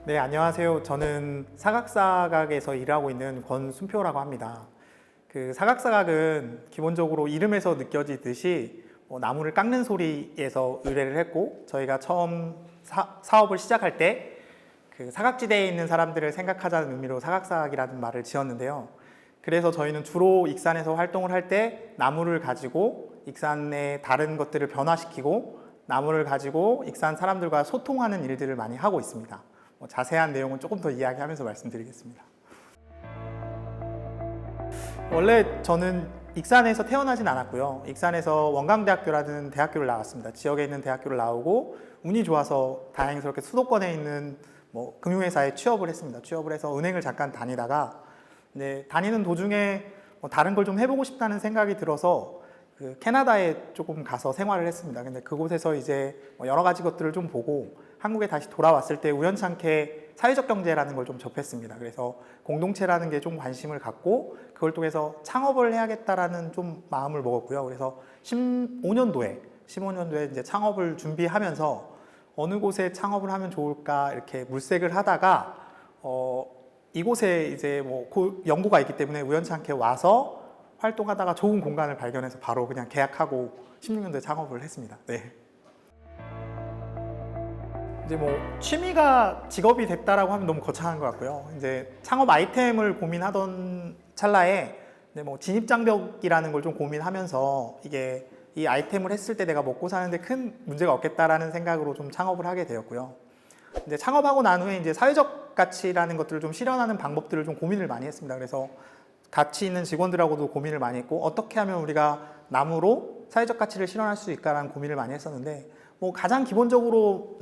네, 안녕하세요. 저는 사각사각에서 일하고 있는 권순표라고 합니다. 그 사각사각은 기본적으로 이름에서 느껴지듯이 나무를 깎는 소리에서 의뢰를 했고, 저희가 처음 사업을 시작할 때 그 사각지대에 있는 사람들을 생각하자는 의미로 사각사각이라는 말을 지었는데요. 그래서 저희는 주로 익산에서 활동을 할 때 나무를 가지고 익산의 다른 것들을 변화시키고 나무를 가지고 익산 사람들과 소통하는 일들을 많이 하고 있습니다. 자세한 내용은 조금 더 이야기하면서 말씀드리겠습니다. 원래 저는 익산에서 태어나진 않았고요. 익산에서 원광대학교라는 대학교를 나왔습니다. 지역에 있는 대학교를 나오고 운이 좋아서 다행스럽게 수도권에 있는 금융회사에 취업을 했습니다. 취업을 해서 은행을 잠깐 다니다가 다니는 도중에 다른 걸 좀 해보고 싶다는 생각이 들어서 그 캐나다에 조금 가서 생활을 했습니다. 근데 그곳에서 이제 여러 가지 것들을 좀 보고 한국에 다시 돌아왔을 때 우연찮게 사회적 경제라는 걸 좀 접했습니다. 그래서 공동체라는 게 좀 관심을 갖고 그걸 통해서 창업을 해야겠다라는 좀 마음을 먹었고요. 그래서 15년도에 이제 창업을 준비하면서 어느 곳에 창업을 하면 좋을까 이렇게 물색을 하다가 이곳에 이제 연구가 있기 때문에 우연찮게 와서 활동하다가 좋은 공간을 발견해서 바로 그냥 계약하고 16년도에 창업을 했습니다. 네. 이제 취미가 직업이 됐다라고 하면 너무 거창한 것 같고요. 이제 창업 아이템을 고민하던 찰나에 진입장벽이라는 걸 좀 고민하면서 이게 이 아이템을 했을 때 내가 먹고 사는데 큰 문제가 없겠다라는 생각으로 좀 창업을 하게 되었고요. 이제 창업하고 난 후에 이제 사회적 가치라는 것들을 좀 실현하는 방법들을 좀 고민을 많이 했습니다. 그래서 가치 있는 직원들하고도 고민을 많이 했고 어떻게 하면 우리가 나무로 사회적 가치를 실현할 수 있을까라는 고민을 많이 했었는데 가장 기본적으로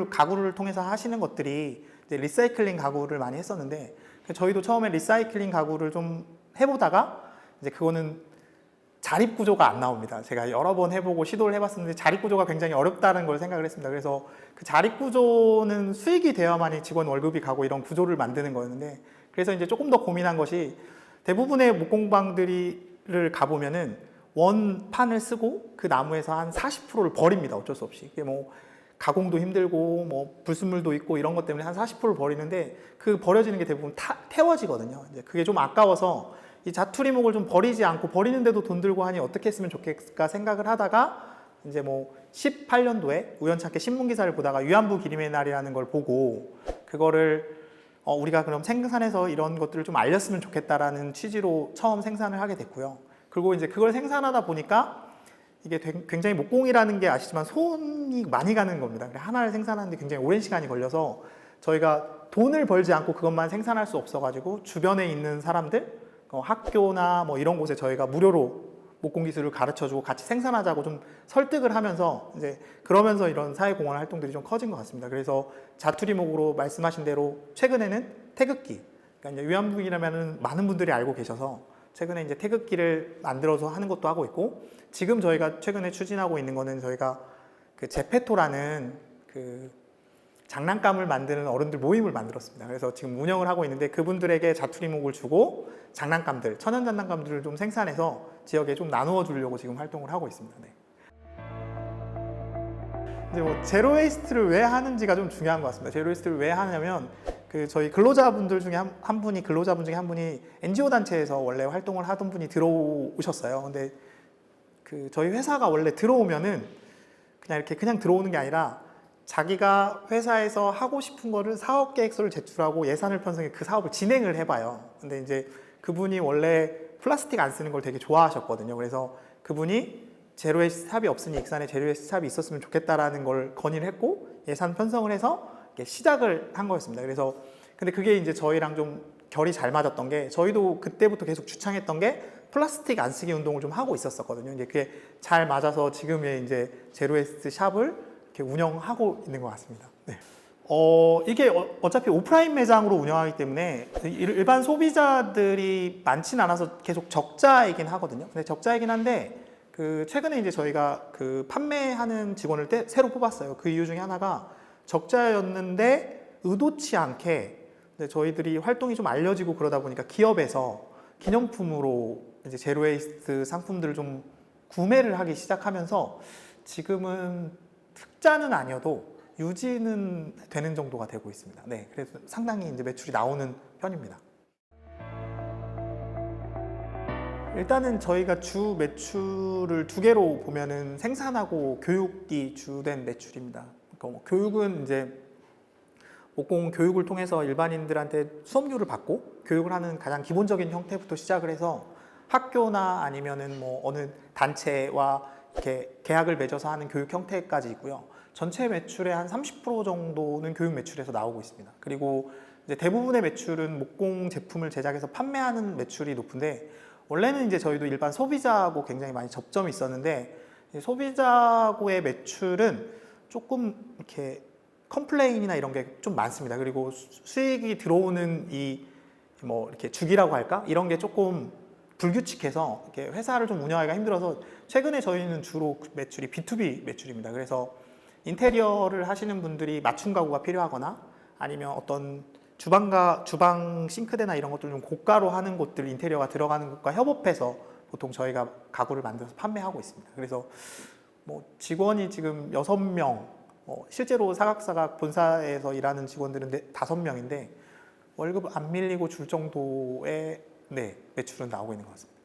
가구를 통해서 하시는 것들이 이제 리사이클링 가구를 많이 했었는데 저희도 처음에 리사이클링 가구를 좀 해보다가 이제 그거는 자립 구조가 안 나옵니다. 제가 여러 번 해보고 시도를 해봤었는데 자립 구조가 굉장히 어렵다는 걸 생각을 했습니다. 그래서 그 자립 구조는 수익이 되어야만이 직원 월급이 가고 이런 구조를 만드는 거였는데 그래서 이제 조금 더 고민한 것이 대부분의 목공방들을 가보면은 원판을 쓰고 그 나무에서 한 40%를 버립니다. 어쩔 수 없이. 그게 가공도 힘들고 불순물도 있고 이런 것 때문에 한 40%를 버리는데 그 버려지는 게 대부분 태워지거든요. 이제 그게 좀 아까워서 이 자투리목을 좀 버리지 않고 버리는데도 돈 들고 하니 어떻게 했으면 좋겠을까 생각을 하다가 이제 18년도에 우연찮게 신문기사를 보다가 위안부 기림의 날이라는 걸 보고 그거를 우리가 그럼 생산해서 이런 것들을 좀 알렸으면 좋겠다라는 취지로 처음 생산을 하게 됐고요. 그리고 이제 그걸 생산하다 보니까 이게 굉장히 목공이라는 게 아시지만 손이 많이 가는 겁니다. 하나를 생산하는데 굉장히 오랜 시간이 걸려서 저희가 돈을 벌지 않고 그것만 생산할 수 없어가지고 주변에 있는 사람들, 학교나 이런 곳에 저희가 무료로 목공 기술을 가르쳐주고 같이 생산하자고 좀 설득을 하면서 이제 그러면서 이런 사회공헌 활동들이 좀 커진 것 같습니다. 그래서 자투리목으로 말씀하신 대로 최근에는 태극기, 그러니까 이제 위안부이라면은 많은 분들이 알고 계셔서 최근에 이제 태극기를 만들어서 하는 것도 하고 있고 지금 저희가 최근에 추진하고 있는 거는 저희가 그 제페토라는 그 장난감을 만드는 어른들 모임을 만들었습니다. 그래서 지금 운영을 하고 있는데 그분들에게 자투리목을 주고 장난감들, 천연 장난감들을 좀 생산해서 지역에 좀 나누어 주려고 지금 활동을 하고 있습니다. 네. 이제 제로 웨이스트를 왜 하는지가 좀 중요한 것 같습니다. 제로 웨이스트를 왜 하냐면 저희 근로자분들 중에 근로자분 중에 한 분이 NGO 단체에서 원래 활동을 하던 분이 들어오셨어요. 근데 저희 회사가 원래 들어오면은 그냥 들어오는 게 아니라 자기가 회사에서 하고 싶은 거를 사업 계획서를 제출하고 예산을 편성해 그 사업을 진행을 해봐요. 근데 이제 그분이 원래 플라스틱 안 쓰는 걸 되게 좋아하셨거든요. 그래서 그분이 제로웨이스트 탑이 없으니 익산에 제로웨이스트 탑이 있었으면 좋겠다라는 걸 건의를 했고 예산 편성을 해서 시작을 한 거였습니다. 그래서 근데 그게 이제 저희랑 좀 결이 잘 맞았던 게 저희도 그때부터 계속 주창했던 게 플라스틱 안 쓰기 운동을 좀 하고 있었거든요. 이제 그게 잘 맞아서 지금의 이제 제로웨이스트 샵을 이렇게 운영하고 있는 것 같습니다. 네. 이게 어차피 오프라인 매장으로 운영하기 때문에 일반 소비자들이 많진 않아서 계속 적자이긴 하거든요. 근데 적자이긴 한데 최근에 이제 저희가 판매하는 직원을 새로 뽑았어요. 그 이유 중에 하나가 적자였는데 의도치 않게 저희들이 활동이 좀 알려지고 그러다 보니까 기업에서 기념품으로 이제 제로웨이스트 상품들을 좀 구매를 하기 시작하면서 지금은 흑자는 아니어도 유지는 되는 정도가 되고 있습니다. 네, 그래서 상당히 이제 매출이 나오는 편입니다. 일단은 저희가 주 매출을 두 개로 보면은 생산하고 교육이 주된 매출입니다. 그러니까 뭐 교육은 이제 목공 교육을 통해서 일반인들한테 수업료를 받고 교육을 하는 가장 기본적인 형태부터 시작을 해서 학교나 아니면은 뭐 어느 단체와 이렇게 계약을 맺어서 하는 교육 형태까지 있고요. 전체 매출의 한 30% 정도는 교육 매출에서 나오고 있습니다. 그리고 이제 대부분의 매출은 목공 제품을 제작해서 판매하는 매출이 높은데, 원래는 이제 저희도 일반 소비자하고 굉장히 많이 접점이 있었는데, 소비자하고의 매출은 조금 이렇게 컴플레인이나 이런 게 좀 많습니다. 그리고 수익이 들어오는 이 뭐 이렇게 주기라고 할까? 이런 게 조금 불규칙해서 이렇게 회사를 좀 운영하기가 힘들어서 최근에 저희는 주로 매출이 B2B 매출입니다. 그래서 인테리어를 하시는 분들이 맞춤 가구가 필요하거나 아니면 어떤 주방 싱크대나 이런 것들 좀 고가로 하는 곳들, 인테리어가 들어가는 곳과 협업해서 보통 저희가 가구를 만들어서 판매하고 있습니다. 그래서 뭐 직원이 지금 6명, 실제로 사각사각 본사에서 일하는 직원들은 5명인데 월급 안 밀리고 줄 정도의 매출은 나오고 있는 것 같습니다.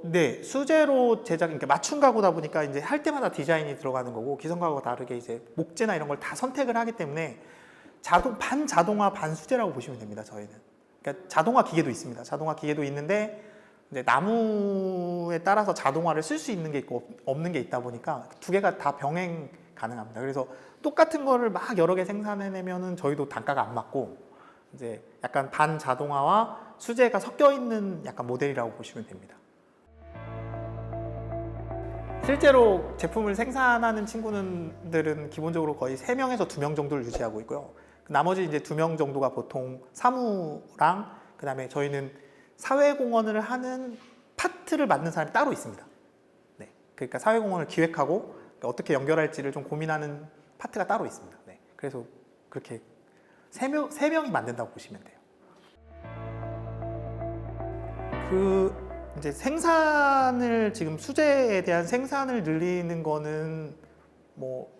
네, 수제로 제작, 그러니까 맞춤 가구다 보니까 이제 할 때마다 디자인이 들어가는 거고, 기성 가구와 다르게 이제 목재나 이런 걸 다 선택을 하기 때문에 반 자동화 반 수제라고 보시면 됩니다. 저희는. 그러니까 자동화 기계도 있습니다. 자동화 기계도 있는데 이제 나무에 따라서 자동화를 쓸 수 있는 게 있고 없는 게 있다 보니까 두 개가 다 병행 가능합니다. 그래서 똑같은 거를 막 여러 개 생산해내면은 저희도 단가가 안 맞고, 이제 약간 반 자동화와 수제가 섞여 있는 약간 모델이라고 보시면 됩니다. 실제로 제품을 생산하는 친구들은 기본적으로 거의 3명에서 2명 정도를 유지하고 있고요. 나머지 이제 2명 정도가 보통 사무랑, 그 다음에 저희는 사회공헌을 하는 파트를 맡는 사람이 따로 있습니다. 네, 그러니까 사회공헌을 기획하고 어떻게 연결할지를 좀 고민하는 파트가 따로 있습니다. 네, 그래서 그렇게 3명이 만든다고 보시면 돼요. 이제 생산을, 지금 수제에 대한 생산을 늘리는 거는 뭐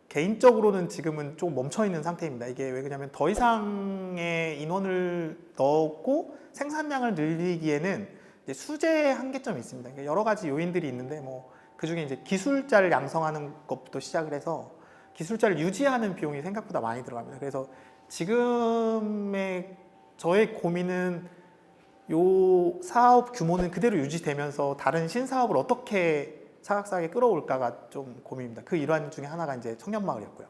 개인적으로는 지금은 좀 멈춰 있는 상태입니다. 이게 왜 그러냐면 더 이상의 인원을 넣고 생산량을 늘리기에는 이제 수제의 한계점이 있습니다. 그러니까 여러 가지 요인들이 있는데 뭐 그중에 이제 기술자를 양성하는 것부터 시작을 해서 기술자를 유지하는 비용이 생각보다 많이 들어갑니다. 그래서 지금의 저의 고민은 요 사업 규모는 그대로 유지되면서 다른 신사업을 어떻게 사각사각에 끌어올까가 좀 고민입니다. 그 일환 중에 하나가 이제 청년마을이었고요.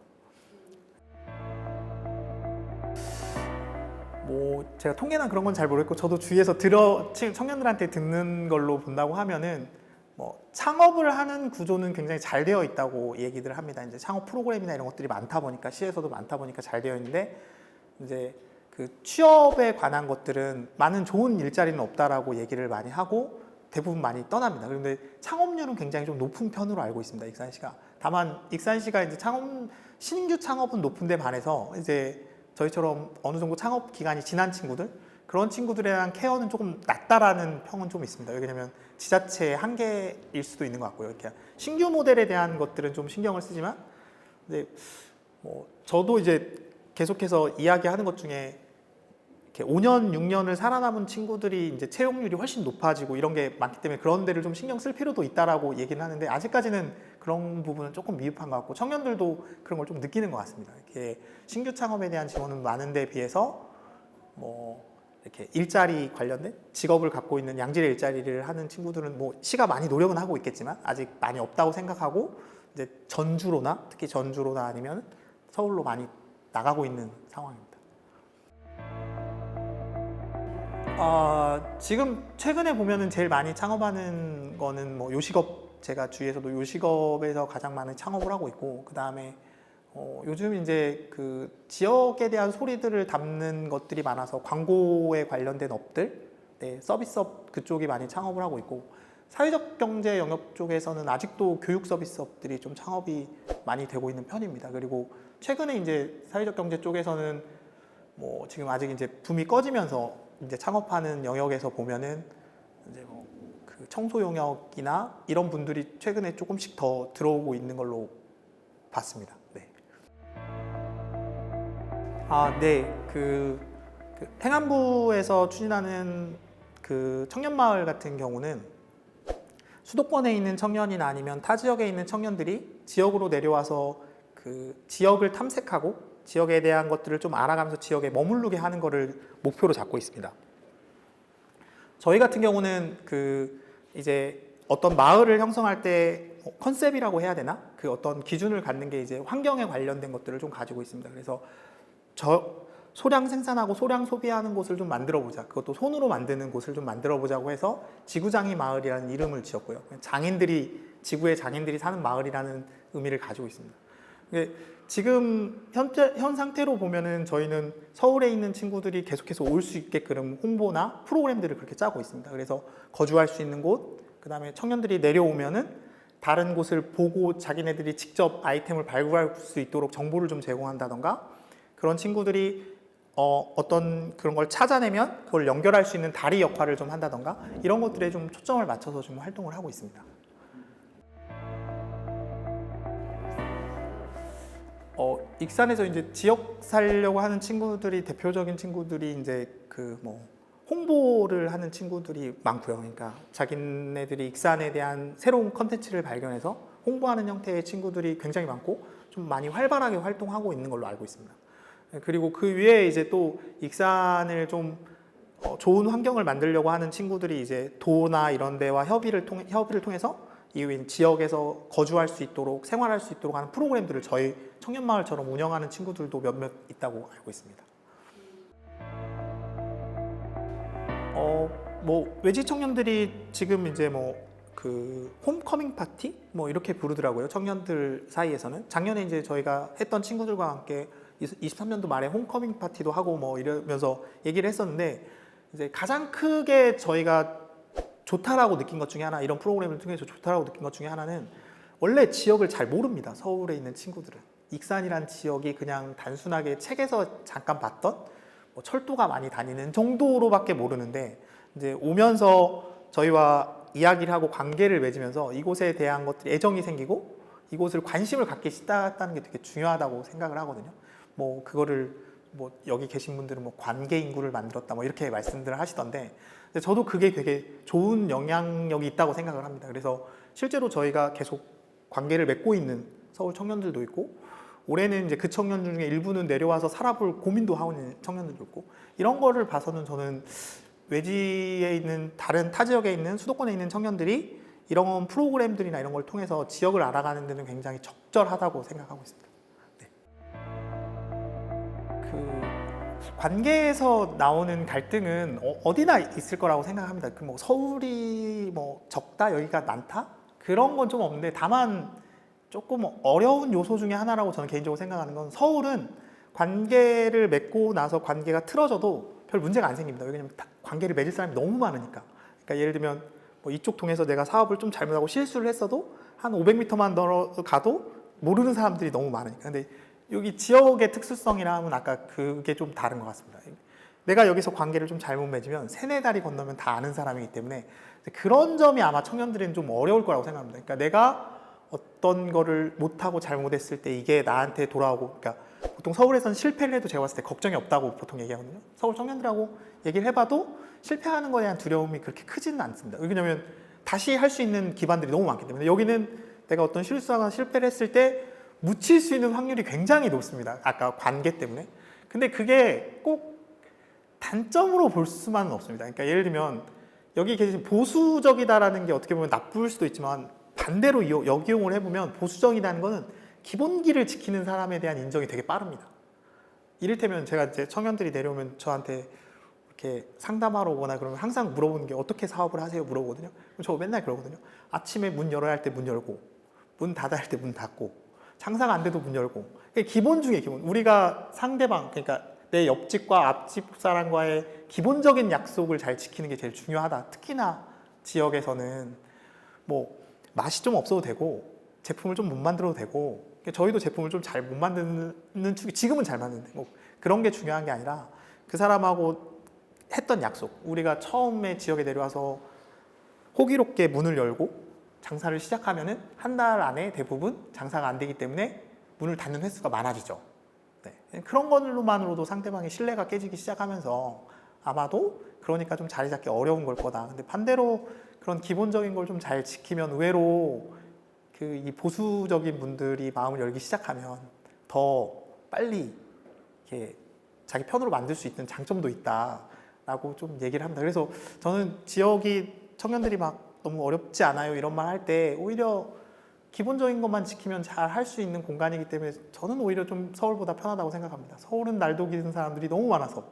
뭐 제가 통계나 그런 건 잘 모르겠고, 저도 주위에서 청년들한테 듣는 걸로 본다고 하면은 뭐 창업을 하는 구조는 굉장히 잘 되어 있다고 얘기들 합니다. 이제 창업 프로그램이나 이런 것들이 많다 보니까, 시에서도 많다 보니까 잘 되어 있는데, 이제 그 취업에 관한 것들은 많은 좋은 일자리는 없다라고 얘기를 많이 하고 대부분 많이 떠납니다. 그런데 창업률은 굉장히 좀 높은 편으로 알고 있습니다. 익산시가. 다만 익산시가 이제 신규 창업은 높은데 반해서 이제 저희처럼 어느 정도 창업 기간이 지난 친구들, 그런 친구들에 대한 케어는 조금 낮다라는 평은 좀 있습니다. 왜냐면 지자체의 한계일 수도 있는 것 같고요. 이렇게 신규 모델에 대한 것들은 좀 신경을 쓰지만, 이제 뭐 저도 이제 계속해서 이야기하는 것 중에 이렇게 5년, 6년을 살아남은 친구들이 이제 채용률이 훨씬 높아지고 이런 게 많기 때문에 그런 데를 좀 신경 쓸 필요도 있다라고 얘기는 하는데, 아직까지는 그런 부분은 조금 미흡한 것 같고, 청년들도 그런 걸 좀 느끼는 것 같습니다. 이렇게 신규 창업에 대한 지원은 많은데 비해서 뭐 이렇게 일자리 관련된 직업을 갖고 있는 양질의 일자리를 하는 친구들은 뭐 시가 많이 노력은 하고 있겠지만 아직 많이 없다고 생각하고, 이제 전주로나, 특히 전주로나 아니면 서울로 많이 나가고 있는 상황입니다. 지금 최근에 보면은 제일 많이 창업하는 거는 뭐 요식업, 제가 주위에서도 요식업에서 가장 많은 창업을 하고 있고, 그 다음에 요즘 이제 그 지역에 대한 소리들을 담는 것들이 많아서 광고에 관련된 업들, 서비스업 그쪽이 많이 창업을 하고 있고, 사회적 경제 영역 쪽에서는 아직도 교육 서비스업들이 좀 창업이 많이 되고 있는 편입니다. 그리고 최근에 이제 사회적 경제 쪽에서는 뭐 지금 아직 이제 붐이 꺼지면서 이제 창업하는 영역에서 보면은 이제 뭐 그 청소 영역이나 이런 분들이 최근에 조금씩 더 들어오고 있는 걸로 봤습니다. 네. 네. 행안부에서 추진하는 그 청년마을 같은 경우는 수도권에 있는 청년이나 아니면 타 지역에 있는 청년들이 지역으로 내려와서 그 지역을 탐색하고 지역에 대한 것들을 좀 알아가면서 지역에 머무르게 하는 것을 목표로 잡고 있습니다. 저희 같은 경우는 이제 어떤 마을을 형성할 때 컨셉이라고 해야 되나? 그 어떤 기준을 갖는 게 이제 환경에 관련된 것들을 좀 가지고 있습니다. 그래서 소량 생산하고 소량 소비하는 곳을 좀 만들어 보자. 그것도 손으로 만드는 곳을 좀 만들어 보자고 해서 지구장이 마을이라는 이름을 지었고요. 지구의 장인들이 사는 마을이라는 의미를 가지고 있습니다. 지금 현 상태로 보면은 저희는 서울에 있는 친구들이 계속해서 올 수 있게끔 홍보나 프로그램들을 그렇게 짜고 있습니다. 그래서 거주할 수 있는 곳, 그 다음에 청년들이 내려오면은 다른 곳을 보고 자기네들이 직접 아이템을 발굴할 수 있도록 정보를 좀 제공한다던가, 그런 친구들이 어떤 그런 걸 찾아내면 그걸 연결할 수 있는 다리 역할을 좀 한다던가, 이런 것들에 좀 초점을 맞춰서 좀 활동을 하고 있습니다. 익산에서 이제 지역 살려고 하는 친구들이, 대표적인 친구들이 이제 홍보를 하는 친구들이 많고요. 그러니까 자기네들이 익산에 대한 새로운 컨텐츠를 발견해서 홍보하는 형태의 친구들이 굉장히 많고 좀 많이 활발하게 활동하고 있는 걸로 알고 있습니다. 그리고 그 위에 이제 또 익산을 좀 좋은 환경을 만들려고 하는 친구들이 이제 도나 이런 데와 협의를 통해서 이 지역에서 거주할 수 있도록, 생활할 수 있도록 하는 프로그램들을 저희 청년마을처럼 운영하는 친구들도 몇몇 있다고 알고 있습니다. 외지 청년들이 지금 이제 홈커밍 파티 이렇게 부르더라고요. 청년들 사이에서는. 작년에 이제 저희가 했던 친구들과 함께 23년도 말에 홈커밍 파티도 하고 이러면서 얘기를 했었는데, 이제 가장 크게 저희가 좋다라고 느낀 것 중에 하나, 이런 프로그램을 통해서 좋다라고 느낀 것 중에 하나는, 원래 지역을 잘 모릅니다. 서울에 있는 친구들은. 익산이란 지역이 그냥 단순하게 책에서 잠깐 봤던 철도가 많이 다니는 정도로밖에 모르는데, 이제 오면서 저희와 이야기를 하고 관계를 맺으면서 이곳에 대한 것들이 애정이 생기고 이곳을 관심을 갖기 시작했다는 게 되게 중요하다고 생각을 하거든요. 그거를 여기 계신 분들은 관계 인구를 만들었다 이렇게 말씀들을 하시던데, 근데 저도 그게 되게 좋은 영향력이 있다고 생각을 합니다. 그래서 실제로 저희가 계속 관계를 맺고 있는 서울 청년들도 있고, 올해는 이제 그 청년들 중에 일부는 내려와서 살아볼 고민도 하고 있는 청년들도 있고, 이런 거를 봐서는 저는 외지에 있는 다른 타 지역에 있는 수도권에 있는 청년들이 이런 프로그램들이나 이런 걸 통해서 지역을 알아가는 데는 굉장히 적절하다고 생각하고 있습니다. 네. 관계에서 나오는 갈등은 어디나 있을 거라고 생각합니다. 서울이 적다, 여기가 많다? 그런 건 좀 없는데, 다만 조금 어려운 요소 중에 하나라고 저는 개인적으로 생각하는 건, 서울은 관계를 맺고 나서 관계가 틀어져도 별 문제가 안 생깁니다. 왜냐면 관계를 맺을 사람이 너무 많으니까. 그러니까 예를 들면 이쪽 동에서 내가 사업을 좀 잘못하고 실수를 했어도 한 500m만 더 가도 모르는 사람들이 너무 많으니까. 근데 여기 지역의 특수성이라면 아까 그게 좀 다른 것 같습니다. 내가 여기서 관계를 좀 잘못 맺으면 세네 다리 건너면 다 아는 사람이기 때문에 그런 점이 아마 청년들은 좀 어려울 거라고 생각합니다. 그러니까 내가 어떤 거를 못하고 잘못했을 때 이게 나한테 돌아오고, 그러니까 보통 서울에서는 실패를 해도 제가 봤을 때 걱정이 없다고 보통 얘기하거든요. 서울 청년들하고 얘기를 해봐도 실패하는 거에 대한 두려움이 그렇게 크지는 않습니다. 왜냐하면 다시 할 수 있는 기반들이 너무 많기 때문에. 여기는 내가 어떤 실수하거나 실패를 했을 때 묻힐 수 있는 확률이 굉장히 높습니다. 아까 관계 때문에. 근데 그게 꼭 단점으로 볼 수만은 없습니다. 그러니까 예를 들면 여기 계신 보수적이다라는 게 어떻게 보면 나쁠 수도 있지만, 반대로 역이용을 해보면 보수적이라는 거는 기본기를 지키는 사람에 대한 인정이 되게 빠릅니다. 이를테면 제가 이제 청년들이 내려오면 저한테 이렇게 상담하러 오거나 그러면 항상 물어보는 게 어떻게 사업을 하세요? 물어보거든요. 그럼 저 맨날 그러거든요. 아침에 문 열어야 할 때 문 열고, 문 닫아야 할 때 문 닫고, 장사가 안 돼도 문 열고. 기본 중에 기본. 우리가 상대방, 그러니까 내 옆집과 앞집 사람과의 기본적인 약속을 잘 지키는 게 제일 중요하다. 특히나 지역에서는 맛이 좀 없어도 되고 제품을 좀 못 만들어도 되고, 저희도 제품을 좀 잘 못 만드는 축이, 지금은 잘 만드는데 그런 게 중요한 게 아니라 그 사람하고 했던 약속, 우리가 처음에 지역에 내려와서 호기롭게 문을 열고 장사를 시작하면은 한 달 안에 대부분 장사가 안 되기 때문에 문을 닫는 횟수가 많아지죠. 네. 그런 걸로만으로도 상대방의 신뢰가 깨지기 시작하면서 아마도 그러니까 좀 자리 잡기 어려운 걸 거다. 근데 반대로 그런 기본적인 걸 좀 잘 지키면 의외로 이 보수적인 분들이 마음을 열기 시작하면 더 빨리 이렇게 자기 편으로 만들 수 있는 장점도 있다라고 좀 얘기를 합니다. 그래서 저는 지역이 청년들이 막 너무 어렵지 않아요 이런 말 할 때 오히려 기본적인 것만 지키면 잘 할 수 있는 공간이기 때문에 저는 오히려 좀 서울보다 편하다고 생각합니다. 서울은 날도 기는 사람들이 너무 많아서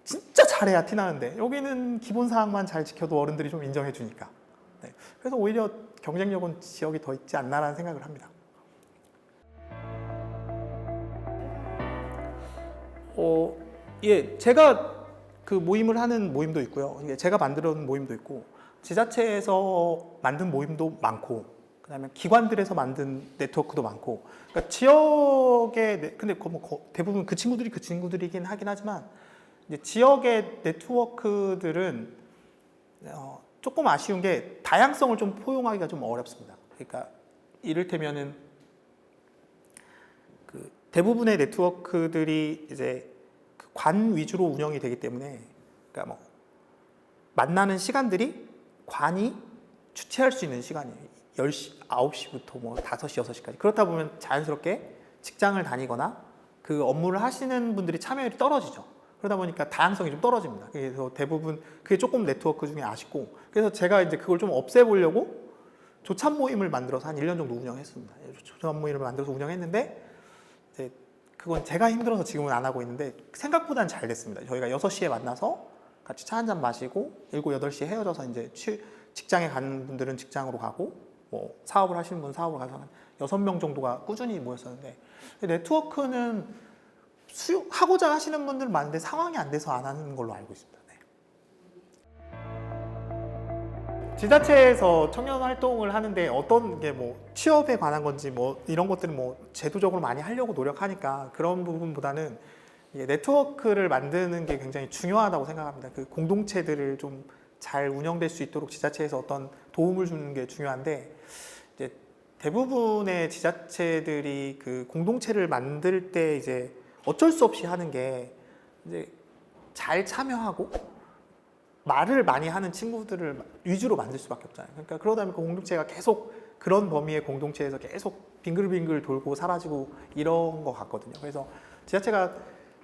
진짜 잘해야 티나는데 여기는 기본 사항만 잘 지켜도 어른들이 좀 인정해 주니까. 네. 그래서 오히려 경쟁력은 지역이 더 있지 않나라는 생각을 합니다. 예, 제가 그 모임을 하는 모임도 있고요. 제가 만들어 놓은 모임도 있고, 지자체에서 만든 모임도 많고, 그다음에 기관들에서 만든 네트워크도 많고, 그러니까 지역의 근데 대부분 그 친구들이긴 하긴 하지만 이제 지역의 네트워크들은 조금 아쉬운 게 다양성을 좀 포용하기가 좀 어렵습니다. 그러니까 이를테면은 그 대부분의 네트워크들이 이제 관 위주로 운영이 되기 때문에 그러니까 뭐 만나는 시간들이 관이 주최할 수 있는 시간이에요. 10시, 9시부터 뭐 5시, 6시까지. 그렇다 보면 자연스럽게 직장을 다니거나 그 업무를 하시는 분들이 참여율이 떨어지죠. 그러다 보니까 다양성이 좀 떨어집니다. 그래서 대부분 그게 조금 네트워크 중에 아쉽고, 그래서 제가 이제 그걸 좀 없애보려고 조찬 모임을 만들어서 한 1년 정도 운영했습니다. 조찬 모임을 만들어서 운영했는데 이제 그건 제가 힘들어서 지금은 안 하고 있는데 생각보다는 잘 됐습니다. 저희가 6시에 만나서 같이 차 한잔 마시고 7, 8시에 헤어져서 이제 직장에 가는 분들은 직장으로 가고 뭐 사업을 하시는 분은 사업을 가서 한 6명 정도가 꾸준히 모였었는데, 네트워크는 하고자 하시는 분들 많은데 상황이 안 돼서 안 하는 걸로 알고 있습니다. 네. 지자체에서 청년 활동을 하는데 어떤 게 뭐 취업에 관한 건지 뭐 이런 것들은 뭐 제도적으로 많이 하려고 노력하니까 그런 부분보다는 네트워크를 만드는 게 굉장히 중요하다고 생각합니다. 그 공동체들을 좀 잘 운영될 수 있도록 지자체에서 어떤 도움을 주는 게 중요한데, 이제 대부분의 지자체들이 그 공동체를 만들 때 이제 어쩔 수 없이 하는 게 이제 잘 참여하고 말을 많이 하는 친구들을 위주로 만들 수밖에 없잖아요. 그러니까 그러다 보니까 공동체가 계속 그런 범위의 공동체에서 계속 빙글빙글 돌고 사라지고 이런 것 같거든요. 그래서 지자체가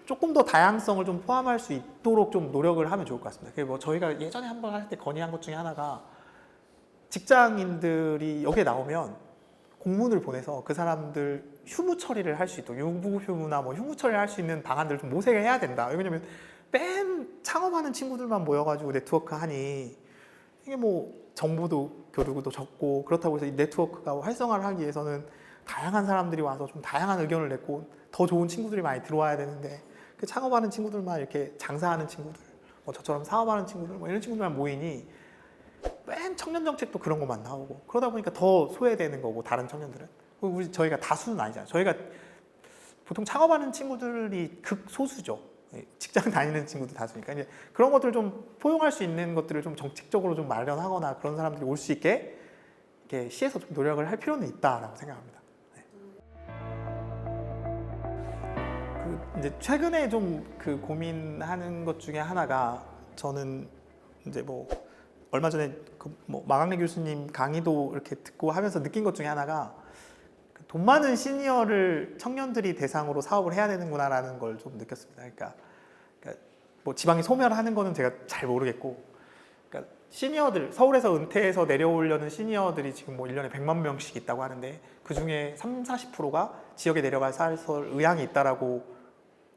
조금 더 다양성을 좀 포함할 수 있도록 좀 노력을 하면 좋을 것 같습니다. 그게 뭐 저희가 예전에 한번 할 때 건의한 것 중에 하나가 직장인들이 여기에 나오면 공문을 보내서 그 사람들 휴무 처리를 할 수 있도록 유급 휴무나 뭐 휴무 처리를 할 수 있는 방안들을 좀 모색을 해야 된다. 왜냐면 맨 창업하는 친구들만 모여가지고 네트워크 하니 이게 뭐 정보도 교류도 적고, 그렇다고 해서 이 네트워크가 활성화를 하기 위해서는 다양한 사람들이 와서 좀 다양한 의견을 냈고 더 좋은 친구들이 많이 들어와야 되는데, 그 창업하는 친구들만 이렇게 장사하는 친구들, 뭐 저처럼 사업하는 친구들, 뭐 이런 친구들만 모이니 맨 청년 정책도 그런 것만 나오고, 그러다 보니까 더 소외되는 거고 다른 청년들은. 저희가 다수는 아니잖아요. 저희가 보통 창업하는 친구들이 극소수죠. 직장 다니는 친구들 다수니까. 이제 그런 것들을 좀 포용할 수 있는 것들을 좀 정책적으로 좀 마련하거나 그런 사람들이 올 수 있게 이렇게 시에서 좀 노력을 할 필요는 있다라고 생각합니다. 이제 최근에 좀 그 고민하는 것 중에 하나가, 저는 이제 뭐 얼마 전에 뭐 마강래 교수님 강의도 이렇게 듣고 하면서 느낀 것 중에 하나가, 돈 많은 시니어를 청년들이 대상으로 사업을 해야 되는구나라는 걸 좀 느꼈습니다. 그러니까 뭐 지방이 소멸하는 거는 제가 잘 모르겠고, 그러니까 시니어들, 서울에서 은퇴해서 내려오려는 시니어들이 지금 뭐 1년에 100만 명씩 있다고 하는데 그 중에 30, 40%가 지역에 내려가서 의향이 있다라고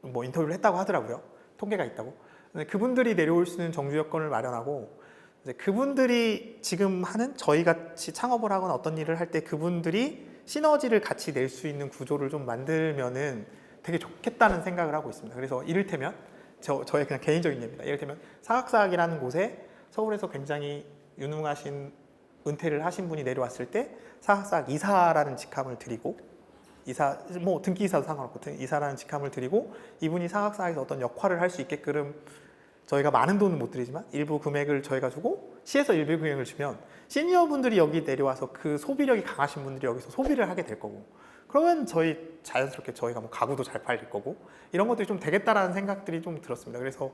뭐 인터뷰를 했다고 하더라고요. 통계가 있다고. 근데 그분들이 내려올 수 있는 정주 여건을 마련하고, 이제 그분들이 지금 하는, 저희 같이 창업을 하거나 어떤 일을 할 때 그분들이 시너지를 같이 낼 수 있는 구조를 좀 만들면은 되게 좋겠다는 생각을 하고 있습니다. 그래서 이를테면 저의 그냥 개인적인 예입니다. 이를테면 사각사학이라는 곳에 서울에서 굉장히 유능하신 은퇴를 하신 분이 내려왔을 때 사각사학 이사라는 직함을 드리고, 이사, 뭐 등기 이사도 상관없고 이사라는 직함을 드리고 이분이 사각사학에서 어떤 역할을 할 수 있게끔 저희가 많은 돈은 못 드리지만 일부 금액을 저희가 주고 시에서 일부 금액을 주면 시니어 분들이 여기 내려와서 그 소비력이 강하신 분들이 여기서 소비를 하게 될 거고, 그러면 자연스럽게 저희가 뭐 가구도 잘 팔릴 거고 이런 것들이 좀 되겠다라는 생각들이 좀 들었습니다. 그래서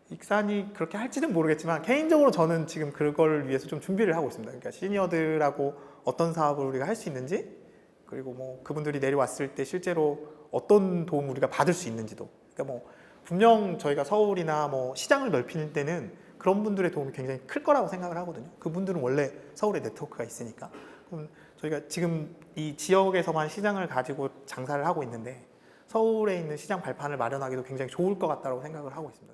익산이 그렇게 할지는 모르겠지만 개인적으로 저는 지금 그걸 위해서 좀 준비를 하고 있습니다. 그러니까 시니어들하고 어떤 사업을 우리가 할 수 있는지, 그리고 뭐 그분들이 내려왔을 때 실제로 어떤 도움 우리가 받을 수 있는지도. 그러니까 뭐 분명 저희가 서울이나 뭐 시장을 넓힐 때는 그런 분들의 도움이 굉장히 클 거라고 생각을 하거든요. 그분들은 원래 서울에 네트워크가 있으니까. 그럼 저희가 지금 이 지역에서만 시장을 가지고 장사를 하고 있는데 서울에 있는 시장 발판을 마련하기도 굉장히 좋을 것 같다고 생각을 하고 있습니다.